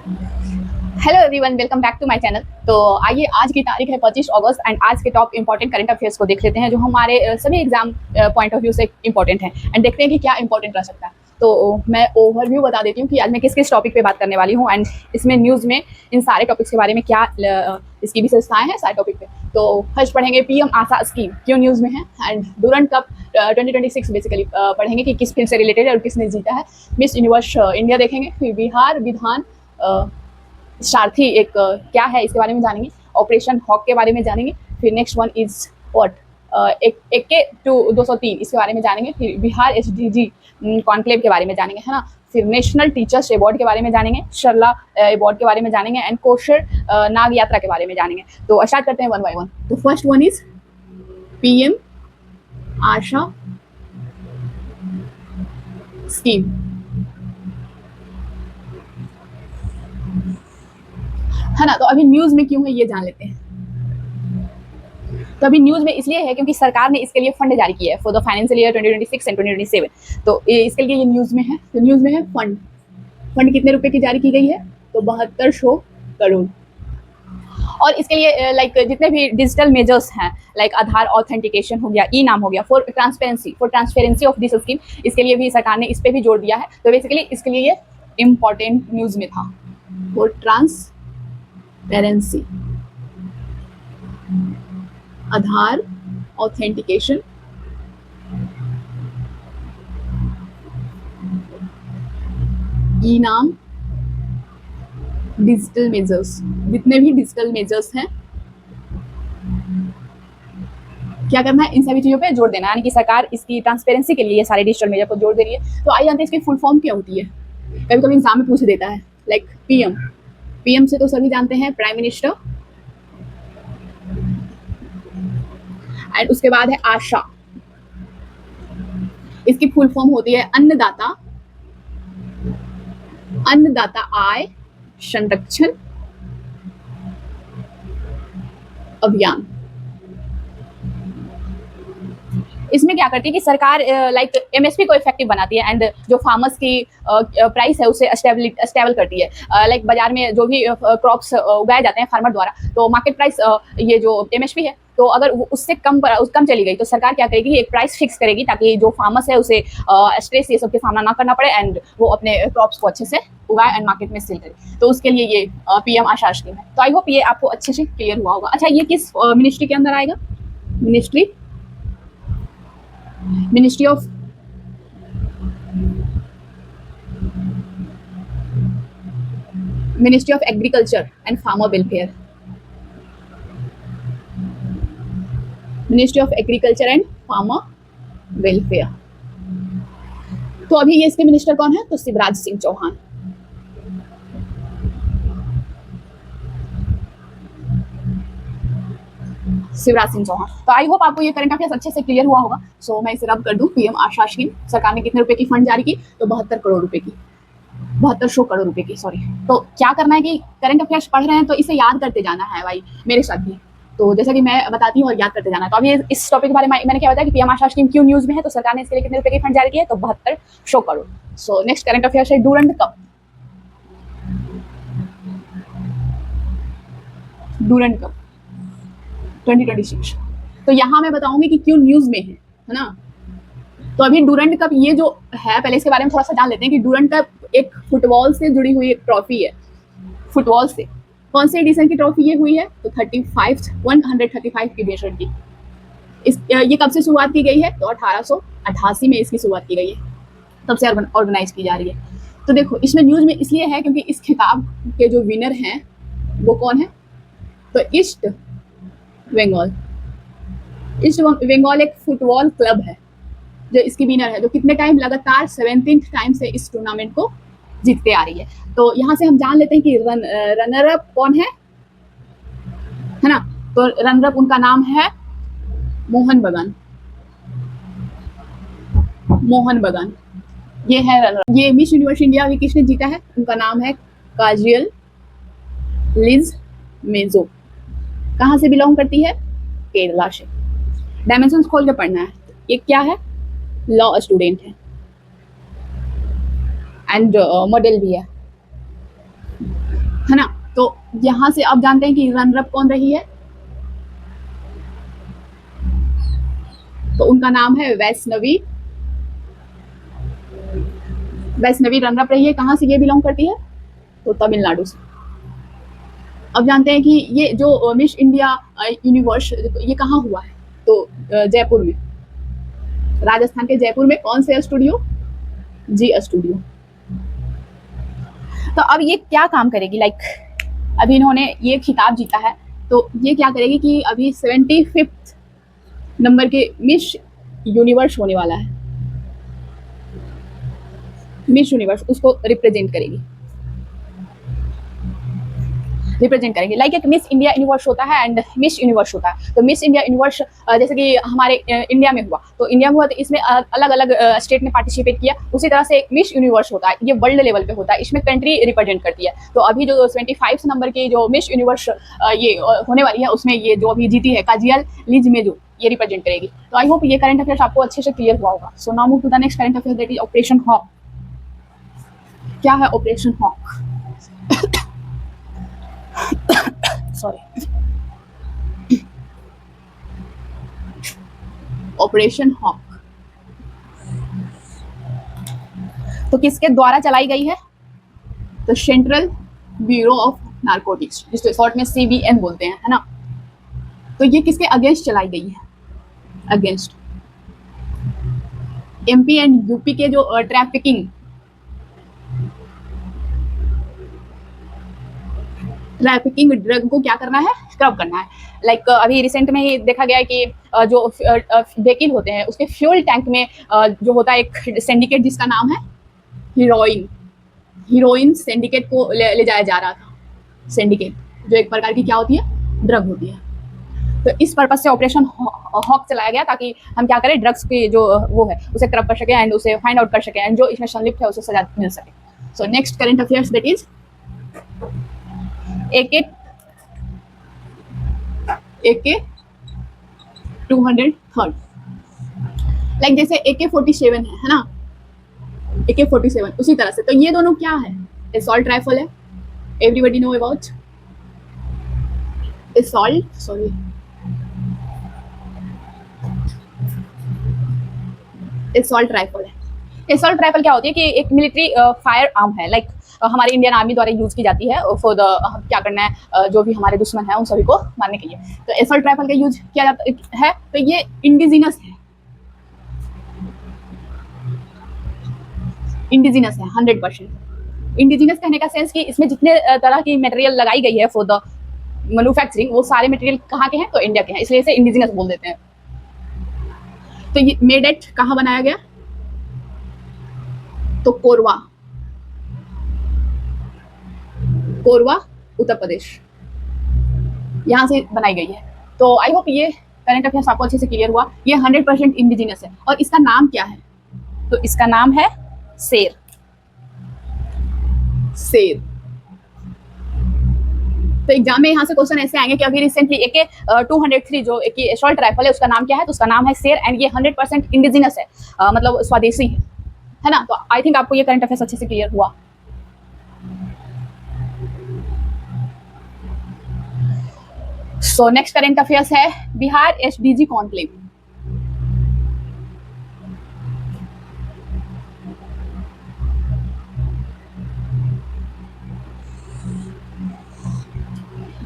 Hello everyone, welcome back to my channel. तो आइए, आज की तारीख है 25 अगस्त एंड आज के टॉप इंपॉर्टेंट करंट अफेयर्स को देख लेते हैं जो हमारे सभी एग्जाम पॉइंट ऑफ व्यू से इंपॉर्टेंट हैं एंड देखते हैं कि क्या इंपॉर्टेंट रह सकता है। तो मैं ओवरव्यू बता देती हूँ कि आज मैं किस किस टॉपिक पे बात करने वाली हूँ एंड इसमें न्यूज़ में इन सारे टॉपिक्स के बारे में क्या इसकी विशेषताएं हैं सारे टॉपिक पे। तो फर्स्ट पढ़ेंगे पीएम आशा स्कीम क्यों न्यूज़ में है एंड डूरंड कप 2026 बेसिकली पढ़ेंगे कि किस फील्ड से रिलेटेड है और किसने जीता है। मिस यूनिवर्स इंडिया देखेंगे, फिर बिहार विधान सारथी एक क्या है इसके बारे में जानेंगे, ऑपरेशन हॉक के बारे में जानेंगे, फिर नेक्स्ट वन इज व्हाट एक के टू 203 इसके बारे में जानेंगे, फिर बिहार एसडीजी कॉन्क्लेव के बारे में जानेंगे, है ना। फिर नेशनल टीचर्स अवार्ड के बारे में जानेंगे, शर्ला अवार्ड के बारे में जानेंगे एंड कोशर नाग यात्रा के बारे में जानेंगे। तो स्टार्ट करते हैं वन बाय वन। तो first one is PM Asha scheme. है ना। तो अभी न्यूज़ में क्यों है ये जान लेते हैं। तो अभी न्यूज़ में इसलिए है क्योंकि सरकार ने इसके लिए फंड जारी किया है for the financial year 2026 and 2027। तो इसके लिए ये न्यूज़ में है। तो न्यूज़ में है फंड। फंड कितने रुपए की जारी की गई है? तो 7200 करोड़। और इसके लिए लाइक जितने भी डिजिटल मेजर्स हैं, लाइक आधार ऑथेंटिकेशन हो गया, ई नाम हो गया, for transparency of this scheme, इसके लिए भी सरकार ने इस पर भी जोर दिया है। तो बेसिकली इसके लिए ये इम्पॉर्टेंट न्यूज़ में था, फॉर ट्रांसपेरेंसी, आधार ऑथेंटिकेशन, ई नाम, डिजिटल मेजर्स, जितने भी डिजिटल मेजर्स हैं क्या करना है, इन सभी चीज़ों पे जोर देना है। यानी कि सरकार इसकी ट्रांसपेरेंसी के लिए ये सारे डिजिटल मेजर को जोर दे रही है। तो आइए जानते हैं इसकी फुल फॉर्म क्या होती है। कभी कभी एग्जाम में पूछ देता है, लाइक पीएम। पीएम से तो सभी जानते हैं प्राइम मिनिस्टर, एंड उसके बाद है आशा। इसकी फुल फॉर्म होती है अन्नदाता, अन्नदाता आय संरक्षण अभियान। इसमें क्या करती है कि सरकार लाइक एमएसपी को इफेक्टिव बनाती है एंड जो फार्मर्स की प्राइस है उसे स्टेबल करती है। लाइक बाजार में जो भी क्रॉप्स उगाए जाते हैं फार्मर द्वारा, तो मार्केट प्राइस ये जो एमएसपी है, तो अगर उससे कम चली गई तो सरकार क्या करेगी, एक प्राइस फिक्स करेगी ताकि जो फार्मर्स है उसे स्ट्रेस ये सब के सामना ना करना पड़े एंड वो अपने क्रॉप्स को अच्छे से उगाए एंड मार्केट में सेल करे। तो उसके लिए ये पीएम आशा स्कीम है। तो आई होप ये आपको अच्छे से क्लियर हुआ होगा। अच्छा, ये किस मिनिस्ट्री के अंदर आएगा? Ministry of agriculture and farmer welfare. Ministry of agriculture and farmer welfare. तो अभी ये इसके मिनिस्टर कौन है? तो शिवराज सिंह चौहान। शिवराज सिंह चौहान। तो आई होप आपको ये करंट अफेयर्स अच्छे से क्लियर हुआ होगा। सो मैं इसे रब कर दूं। पीएम आशा स्कीम, सरकार ने कितने रुपए की फंड जारी की? तो 72 करोड़ रुपए की, 7200 करोड़ रुपए की, सॉरी। तो क्या करना है कि करंट अफेयर्स पढ़ रहे हैं तो इसे याद करते जाना है भाई, मेरे साथ भी। तो जैसा कि मैं बताती हूँ और याद करते जाना है। तो अभी इस टॉपिक के बारे में मैंने क्या बताया कि पीएम आशा स्कीम क्यों न्यूज में है, तो सरकार ने इसके लिए कितने रुपए की फंड जारी की है? तो 7200 crore. So next current affairs है डूरंड कप। Durand cup 2026। तो यहाँ मैं बताऊंगी कि क्यों न्यूज में है ना। तो अभी डूरंड कप ये जो है, पहले इसके बारे में थोड़ा सा जान लेते हैं कि डूरंड कप एक फुटबॉल से जुड़ी हुई एक ट्रॉफी है। फुटबॉल से कौन से एडिशन की ट्रॉफी ये हुई है? तो 135 की एडिशन की। ये कब से शुरुआत की गई है? तो 1888 में इसकी शुरुआत की गई है, तब से ऑर्गेनाइज की जा रही है। तो देखो, इसमें न्यूज में इसलिए है क्योंकि इस खिताब के जो विनर हैं वो कौन है? तो ईस्ट बंगाल। ईस्ट बंगाल एक फुटबॉल क्लब है जो इसकी विनर है, जो कितने टाइम लगातार 17 टाइम से इस टूर्नामेंट को जीतते आ रही है। तो यहाँ से हम जान लेते हैं कि रनर अप कौन है ना। तो रनर अप उनका नाम है मोहन बगान। मोहन बगान ये है रनर। ये मिस यूनिवर्स इंडिया भी किसने जीता है? उनका नाम है काजियल लिज मेजो। कहाँ से बिलोंग करती है? केरला से। डायमेंशंस खोल के पढ़ना है। ये क्या है? लॉ स्टूडेंट है एंड मॉडल भी है। है ना। तो यहाँ से आप जानते हैं कि रनर अप कौन रही है, तो उनका नाम है वैष्णवी। वैष्णवी रनर अप रही है। कहाँ से ये बिलोंग करती है, तो तमिलनाडु से। अब जानते हैं कि ये जो मिस इंडिया यूनिवर्स ये कहाँ हुआ है, तो जयपुर में, राजस्थान के जयपुर में। कौन से स्टूडियो, जी स्टूडियो। तो अब ये क्या काम करेगी, लाइक अभी इन्होंने ये खिताब जीता है, तो ये क्या करेगी कि अभी 75th नंबर के मिस यूनिवर्स होने वाला है, मिस यूनिवर्स उसको रिप्रेजेंट करेगी, रिप्रेजेंट करेंगे। लाइक एक मिस इंडिया यूनिवर्स होता है एंड मिस यूनिवर्स होता है। तो मिस इंडिया यूनिवर्स जैसे कि हमारे इंडिया में हुआ, तो इंडिया में हुआ तो इसमें अलग अलग स्टेट ने पार्टिसिपेट किया। उसी तरह से एक मिस यूनिवर्स होता है, ये वर्ल्ड लेवल पे होता है, इसमें कंट्री रिप्रेजेंट करती है। तो अभी जो 25 नंबर की जो मिस यूनिवर्स ये होने वाली है, उसमें ये जो अभी जीती है काजियल लिजमेजू, ये रिप्रेजेंट करेगी। तो आई होप ये करंट अफेयर्स आपको अच्छे से क्लियर हुआ होगा। So now move to the next current affair, that is operation hawk. क्या है operation hawk? Sorry, operation hawk तो किसके द्वारा चलाई गई है, तो सेंट्रल ब्यूरो ऑफ नारकोटिक्स, जिसको शॉर्ट में CBN बोलते हैं, है ना। तो ये किसके अगेंस्ट चलाई गई है, अगेंस्ट MP एंड UP के जो ट्रैफिकिंग ड्रग को क्या करना है, स्क्रब करना है। लाइक अभी रिसेंट में ही देखा गया है कि जो व्हीकल होते हैं उसके फ्यूल टैंक में जो होता है एक सिंडिकेट जिसका नाम है हीरोइन सिंडिकेट को ले जाया जा रहा था। सिंडिकेट जो एक प्रकार की क्या होती है, ड्रग होती है। तो इस पर्पज से ऑपरेशन हॉक चलाया गया, ताकि हम क्या करें, ड्रग्स की जो वो है उसे क्रब कर सके एंड उसे फाइंड आउट कर सके एंड जो इसमें संलिप्त है उसे सजा मिल सके। So next current affairs, that is AK 203। Like जैसे AK-47 है ना, AK-47 उसी तरह से। तो ये दोनों क्या है, असॉल्ट राइफल है, everybody know about assault, sorry assault rifle है। असॉल्ट राइफल क्या होती है कि एक मिलिट्री फायर आर्म है, लाइक हमारे इंडियन आर्मी द्वारा यूज की जाती है फॉर द क्या करना है, जो भी हमारे दुश्मन है उन सभी को मारने के लिए। तो असॉल्ट राइफल का यूज किया जाता है। तो ये इंडिजिनस है, इंडिजिनस है 100%। इंडिजिनस कहने का सेंस कि इसमें जितने तरह की मटेरियल लगाई गई है फॉर द मैन्युफैक्चरिंग, वो सारे मटेरियल कहाँ के हैं, तो इंडिया के हैं, इसलिए इसे इंडिजिनस बोल देते हैं। तो ये मेड एट कहाँ बनाया गया, तो कोरवा, कोरवा उत्तर प्रदेश, यहाँ से बनाई गई है। तो आई होप ये करंट अफेयर्स आपको अच्छे से क्लियर हुआ। ये 100% इंडिजिनस है। और इसका नाम क्या है, तो इसका नाम है शेर, शेर। तो एग्जाम में यहाँ से क्वेश्चन ऐसे आएंगे कि अभी रिसेंटली AK-203 जो एक असॉल्ट राइफल है उसका नाम क्या है, तो उसका नाम है शेर एंड ये 100% इंडिजिनस है, मतलब स्वदेशी है ना। तो आई थिंक आपको ये करंट अफेयर्स अच्छे से क्लियर हुआ। सो नेक्स्ट करंट अफेयर्स है बिहार SDG कॉन्क्लेव।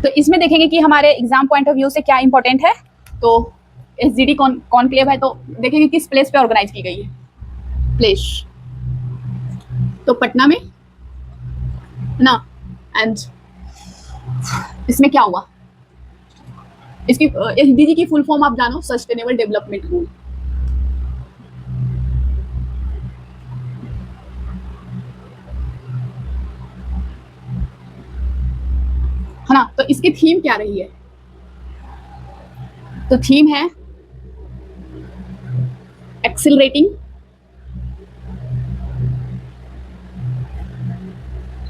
तो इसमें देखेंगे कि हमारे एग्जाम पॉइंट ऑफ व्यू से क्या इंपॉर्टेंट है। तो SDG कॉन्क्लेव है, तो देखेंगे किस प्लेस पे ऑर्गेनाइज की गई है, प्लेस तो पटना में ना। एंड इसमें क्या हुआ, इसकी SDG की फुल फॉर्म आप जानो, सस्टेनेबल डेवलपमेंट गोल। है ना। तो इसकी थीम क्या रही है, तो थीम है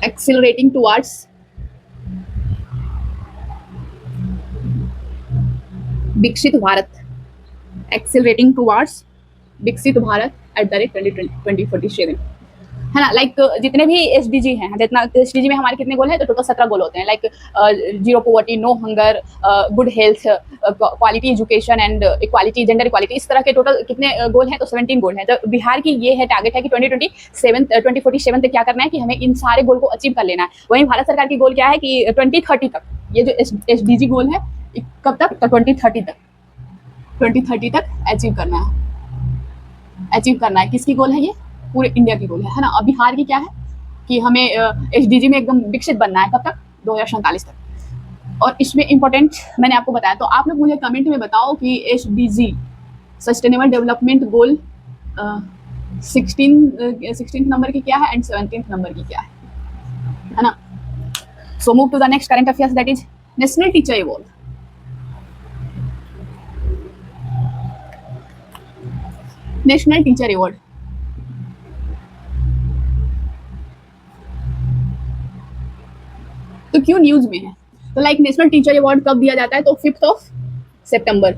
एक्सिलरेटिंग टुवर्ड्स विकसित भारत, एक्सिलरेटिंग टुवर्ड्स विकसित भारत एट द रेट 2047। है ना। लाइक जितने भी एसडीजी हैं, जितना एसडीजी में हमारे कितने गोल हैं, तो टोटल 17 गोल होते हैं। Like zero poverty, no hunger, good health, quality education and equality, gender equality, इस तरह के टोटल कितने गोल हैं, तो 17 गोल हैं। तो बिहार की ये है टारगेट है कि 2047 तक क्या करना है कि हमें इन सारे गोल को अचीव कर लेना है। वहीं भारत सरकार की गोल क्या है कि 2030 तक, ये जो एसडीजी गोल है कब तक, तो 2030 तक अचीव करना है। किसकी गोल है ये, पूरे इंडिया की गोल है ना। अब बिहार की क्या है कि हमें एसडीजी में एकदम विकसित बनना है, कब तक, 2047 तक। और इसमें इंपॉर्टेंट मैंने आपको बताया, तो आप लोग मुझे कमेंट में बताओ कि SDG sustainable development goal 16 number की क्या है एंड 17 नंबर की क्या है ना। So move to the next current affairs, that is national teacher award. National teacher award तो क्यों न्यूज में है, तो लाइक नेशनल टीचर अवार्ड कब दिया जाता है, तो 5 सितंबर,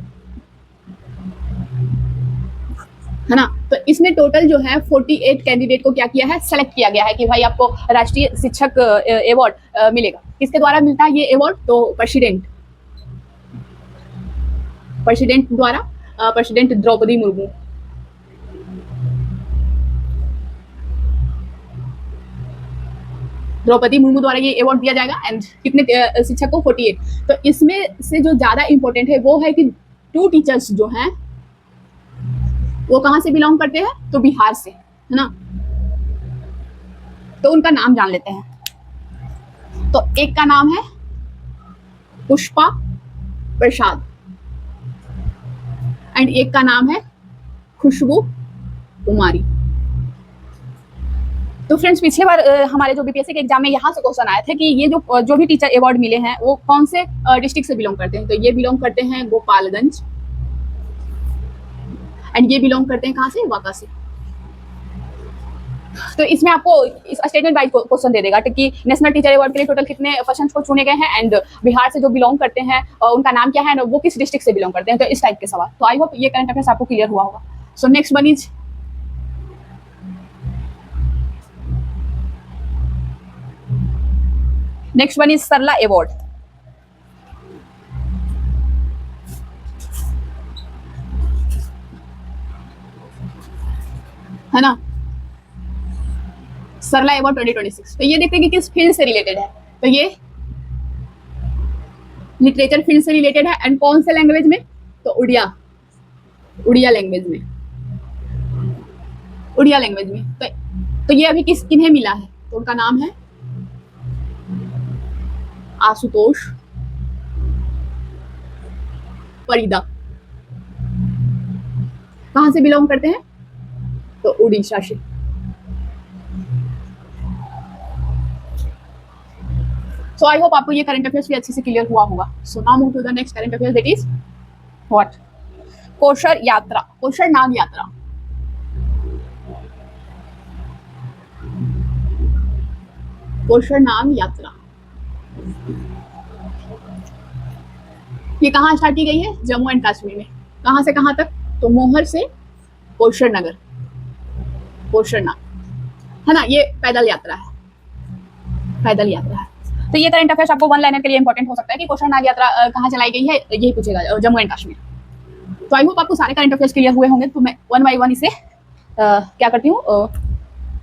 है ना। तो इसमें टोटल जो है 48 कैंडिडेट को क्या किया है, सेलेक्ट किया गया है कि भाई आपको राष्ट्रीय शिक्षक अवार्ड मिलेगा। किसके द्वारा मिलता है ये अवार्ड, तो प्रेसिडेंट द्वारा, प्रेसिडेंट द्रौपदी मुर्मू। द्रौपदी मुर्मू द्वारा ये अवार्ड दिया जाएगा। एंड कितने शिक्षक को, 48। तो इसमें से जो ज्यादा इंपॉर्टेंट है वो है कि 2 टीचर्स जो हैं वो कहाँ से बिलोंग करते हैं, तो बिहार से, है ना। तो उनका नाम जान लेते हैं। तो एक का नाम है पुष्पा प्रसाद एंड एक का नाम है खुशबू कुमारी। तो फ्रेंड्स, पिछले बार हमारे जो बीपीएससी के एग्जाम में यहाँ से क्वेश्चन आए थे कि ये जो भी टीचर अवार्ड मिले हैं वो कौन से डिस्ट्रिक्ट से बिलोंग करते हैं, तो ये बिलोंग करते हैं गोपालगंज एंड ये बिलोंग करते हैं कहाँ से, वाका से। तो इसमें आपको इस स्टेटमेंट वाइज क्वेश्चन दे देगा कि नेशनल टीचर अवार्ड के लिए टोटल कितने पर्सन को चुने गए हैं एंड बिहार से जो बिलोंग करते हैं उनका नाम क्या है, वो किस डिस्ट्रिक्ट से बिलोंग करते हैं, तो इस टाइप के सवाल। तो आई होप ये करंट अफेयर्स आपको क्लियर हुआ होगा। So next one is Sarla award. है ना, सरला अवार्ड 2026। तो ये देखते हैं कि किस फील्ड से रिलेटेड है, तो ये लिटरेचर फील्ड से रिलेटेड है एंड कौन से लैंग्वेज में, तो उड़िया लैंग्वेज में। तो ये अभी किन्हें मिला है, तो उनका नाम है आशुतोष परिदा। कहां से बिलोंग करते हैं, तो उड़ीसा से। सो आई होप आपको ये करंट अफेयर्स भी अच्छे से क्लियर हुआ होगा। So now move to the next current affairs, that is what, Kausar Nag यात्रा। कोशर नाग यात्रा ये कहाँ स्टार्ट की गई है, जम्मू एंड कश्मीर में। कहाँ से कहाँ तक, तो मोहर से कोशरनाग, है ना। ये पैदल यात्रा है। तो ये करंट अफेयर्स आपको वन लाइनर के लिए इंपॉर्टेंट हो सकता है कि कोशरनाग यात्रा कहाँ चलाई गई है, यही पूछेगा, जम्मू एंड कश्मीर। तो आई होप आपको सारे करंट अफेयर्स क्लियर हुए होंगे। तो मैं 1 बाय 1 इसे क्या करती हूँ,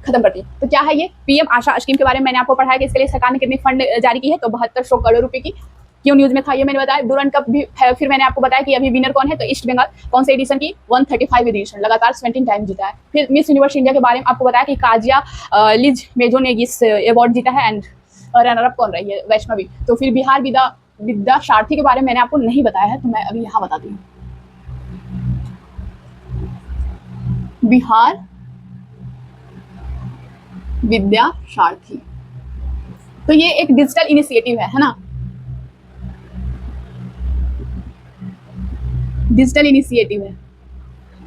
खत्म करती हूँ। तो क्या है ये पीएम आशा स्कीम के बारे में मैंने आपको पढ़ाया कि इसके लिए सरकार ने कितनी फंड जारी की है, तो 7200 करोड़ रुपए की। क्यों न्यूज में था ये मैंने बताया। डूरंड कप भी फिर मैंने आपको बताया कि अभी विनर कौन है, तो ईस्ट बंगाल। कौन से एडिशन की, 135 एडिशन, लगातार 17 टाइम जीता है। फिर मिस यूनिवर्स इंडिया के बारे में आपको बताया कि काजिया लिज मेजो ने इस अवार्ड जीता है एंड रनर अप कौन रही है, वैष्णवी। तो फिर बिहार विद्या सारथी के बारे में मैंने आपको नहीं बताया है, तो मैं अभी यहाँ बताती हूँ। बिहार विद्या सारथी, तो ये एक डिजिटल इनिशिएटिव है ना। डिजिटल इनिशिएटिव है,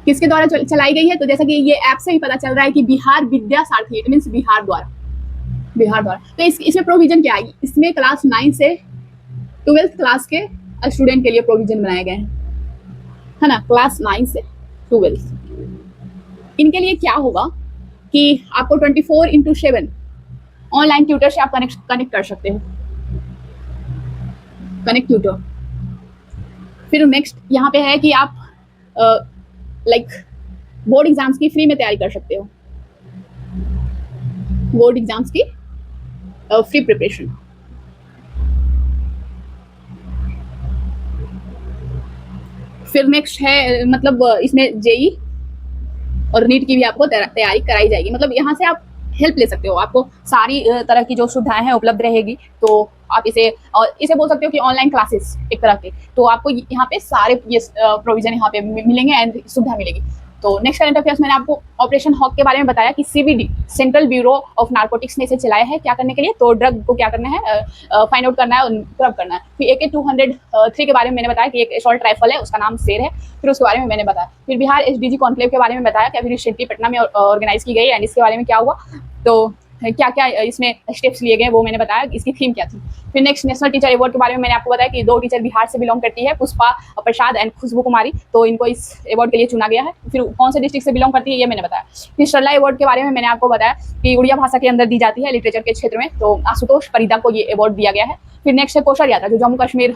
किसके द्वारा चलाई गई है, तो जैसा कि ये ऐप से ही पता चल रहा है कि बिहार विद्या सारथी, इट मींस बिहार द्वारा। तो इसमें प्रोविजन क्या है, इसमें क्लास 9 से 12th क्लास के स्टूडेंट के लिए प्रोविजन बनाए गए हैं, है ना। क्लास 9 से 12th इनके लिए क्या होगा कि आपको 24/7 ऑनलाइन ट्यूटर से आप कनेक्ट कर सकते हो, कनेक्ट ट्यूटर। फिर नेक्स्ट यहाँ पे है कि आप लाइक बोर्ड एग्जाम्स की फ्री में तैयारी कर सकते हो, बोर्ड एग्जाम्स की फ्री प्रिपरेशन। फिर नेक्स्ट है मतलब इसमें जेई और नीट की भी आपको तैयारी कराई जाएगी, मतलब यहाँ से आप हेल्प ले सकते हो, आपको सारी तरह की जो सुविधाएं हैं उपलब्ध रहेगी। तो आप इसे बोल सकते हो कि ऑनलाइन क्लासेस एक तरह के, तो आपको यहाँ पे सारे ये प्रोविजन यहाँ पे मिलेंगे एंड सुविधा मिलेगी। तो नेक्स्ट करंट अफेयर्स मैंने आपको ऑपरेशन हॉक के बारे में बताया कि CBD central bureau of narcotics ने इसे चलाया है, क्या करने के लिए, तो ड्रग को क्या करना है, फाइंड आउट करना है और कर्व करना है। फिर AK-203 के बारे में मैंने बताया कि एक असॉल्ट राइफल है, उसका नाम शेर है, फिर उसके बारे में मैंने बताया। फिर बिहार SDG कॉन्क्लेव के बारे में बताया कि अभी रिसेंटली पटना में ऑर्गेनाइज की गई एंड इसके बारे में क्या हुआ, तो क्या क्या इसमें स्टेप्स लिए गए वो मैंने बताया, इसकी थीम क्या थी। फिर नेक्स्ट नेशनल टीचर अवार्ड के बारे में मैंने आपको बताया कि 2 टीचर बिहार से बिलोंग करती है, पुष्पा प्रसाद एंड खुशबू कुमारी, तो इनको इस अवार्ड के लिए चुना गया है। फिर कौन से डिस्ट्रिक्ट से बिलोंग करती है ये मैंने बताया। फिर सरला अवार्ड के बारे में मैंने आपको बताया कि उड़िया भाषा के अंदर दी जाती है लिटरेचर के क्षेत्र में, तो आशुतोष परिदा को ये अवार्ड दिया गया है। फिर नेक्स्ट है कोसर यात्रा जो जम्मू कश्मीर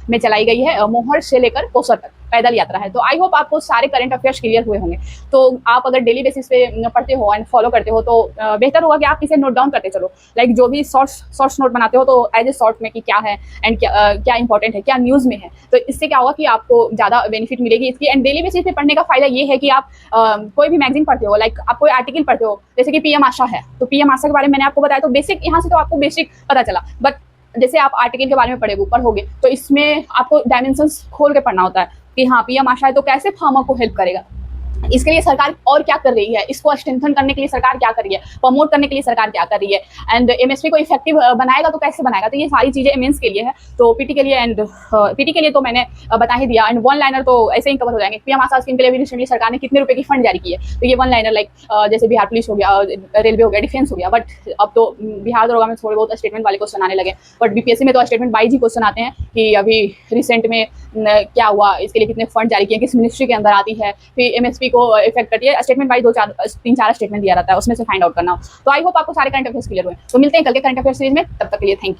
में चलाई गई है, मोहर से लेकर कोसर तक पैदल यात्रा है। तो आई होप आपको सारे करंट अफेयर्स क्लियर हुए होंगे। तो आप अगर डेली बेसिस पे पढ़ते हो एंड फॉलो करते हो तो बेहतर होगा कि आप इसे नोट डाउन करते चलो, लाइक जो भी शॉर्ट्स नोट बनाते हो तो एज ए शॉर्ट में कि क्या है एंड क्या इंपॉर्टेंट है, क्या न्यूज़ में है, तो इससे क्या होगा कि आपको ज़्यादा बेनिफिट मिलेगी इसकी। एंड डेली बेसिस पे पढ़ने का फायदा ये है कि आप कोई भी मैगजीन पढ़ते हो, लाइक आप कोई आर्टिकल पढ़ते हो, जैसे कि PM आशा है, तो PM आशा के बारे में मैंने आपको बताया, तो बेसिक यहाँ से तो आपको बेसिक पता चला, बट जैसे आप आर्टिकल के बारे में पढ़ोगे तो इसमें आपको डायमेंशंस खोल के पढ़ना होता है कि हाँ PM आशा है तो कैसे फार्मर को हेल्प करेगा, इसके लिए सरकार और क्या कर रही है, इसको स्ट्रेंथन करने के लिए सरकार क्या कर रही है, प्रमोट करने के लिए सरकार क्या कर रही है, एंड MSP को इफेक्टिव बनाएगा तो कैसे बनाएगा। तो ये सारी चीजें मेंस के लिए है, तो PT के लिए एंड PT के लिए तो मैंने बता ही दिया। एंड वन लाइनर तो ऐसे ही कवर हो जाएंगे। PM आशा स्कीम के लिए भी रिसेंटली सरकार ने कितने रुपए की फंड जारी की है, तो ये वन लाइनर लाइक जैसे बिहार पुलिस हो गया, रेलवे हो गया, डिफेंस हो गया, बट अब तो बिहार दरोगा में थोड़े बहुत स्टेटमेंट वाले क्वेश्चन आने लगे, बट BPSC में तो स्टेटमेंट वाइज ही क्वेश्चन आते हैं कि अभी रिसेंट में क्या हुआ, इसके लिए कितने फंड जारी किए, किस मिनिस्ट्री के अंदर आती है, फिर MSP को इफेक्ट करती है, स्टेटमेंट वाइज 3-4 स्टेटमेंट दिया रहता है, उसमें से फाइंड आउट करना हो। तो आई होप आपको सारे करंट अफेयर्स क्लियर हुए। तो मिलते हैं कल के करंट अफेयर्स सीरीज में, तब तक के लिए थैंक यू।